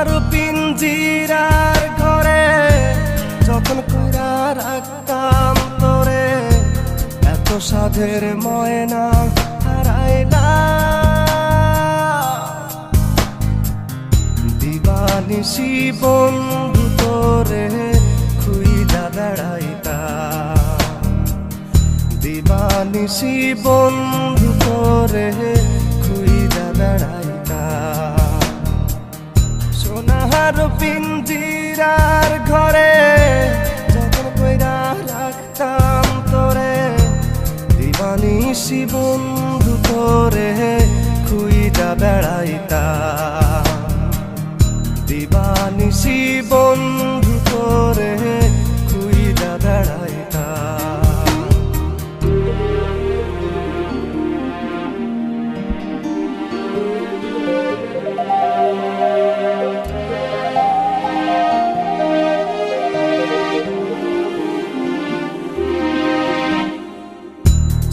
সোনার পিঞ্জিরার ঘরে যখন কইরা রাখতাম তোরে, এত সাধের ময়না হারাইলা। দিবানিশি বন্ধু তোরে খুইজা বেড়াইতা, দিবানিশি বন্ধু তোরে খুইজা বেড়াইতা। সোনার পিঞ্জিরার ঘরে যখন কইরা রাখতাম তোরে, দিবানিশি বন্ধু তোরে খুইজা বেড়াইতা, দিবানিশি বন্ধু তোরে খুইজা বেড়াইতা।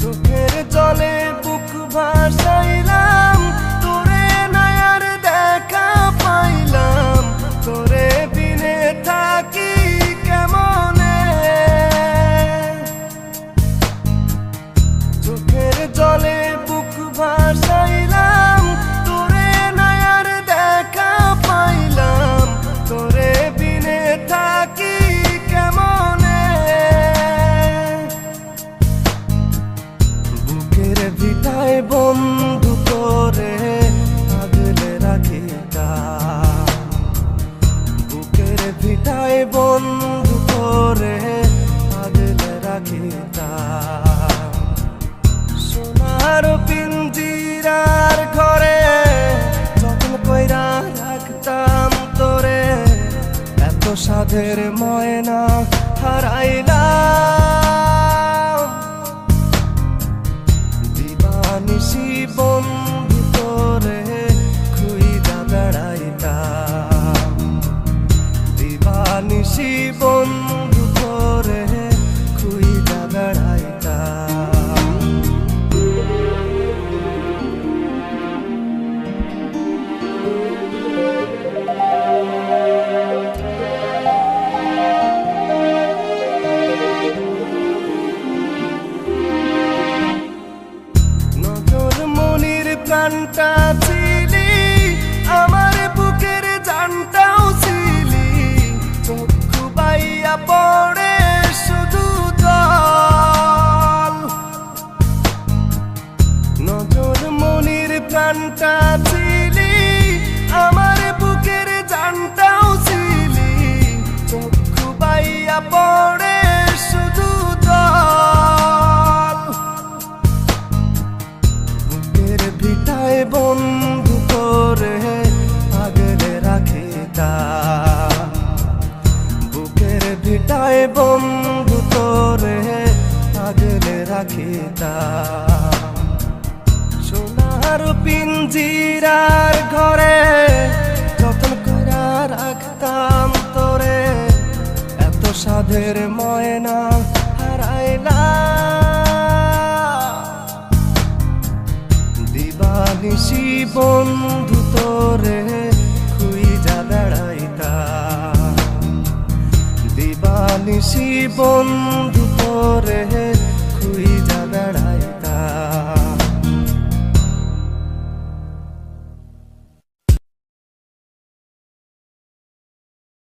চোখের জলে বুক ভাসাইলাম, তোরে নয়ার দেখা পাইলাম, তোরে বিনে থাকি কেমনে। চোখের জলে বুক ভাসাইলাম, তোরে নয়ার দেখা পাইলাম, তোরে বিনে থাকি কেমনে। বুকের ভিটায় বন্ধু তোরে আগলে রাখিতা, বুকের ভিটায় বন্ধু তোরে আগলে রাখিতা। সোনার পিঞ্জিরার ঘরে যখন কইরা রাখতাম তোরে, এত সাধের ময়না হারাইলাম। দিবানিশি বন্ধু তোরে খুইজা বেড়াইতা, দিবানিশি বন্ধু তোরে খুইজা বেড়াইতা। নজর মনির প্রাণটা ছিলি, আমার বুকের জানটাও ছিলি, চক্ষু বাইয়া পড়ে শুধু জল। নজর মনির প্রাণটা ছিলি, আমার বুকের জানটাও ছিলি, চক্ষু বাইয়া পড়ে শুধু জল। বুকের ভিটায় বন্ধু তোরে আগলে রাখিতা, বুকের ভিটায় বন্ধু তোরে আগলে রাখিতা। সোনার পিঞ্জিরার ঘরে যখন কইরা রাখতাম তোরে, এত সাধের ময়না হারাইলা। দিবানিশি বন্ধু তোরে খুইজা বেড়াইতা, দিবানিশি বন্ধু তোরে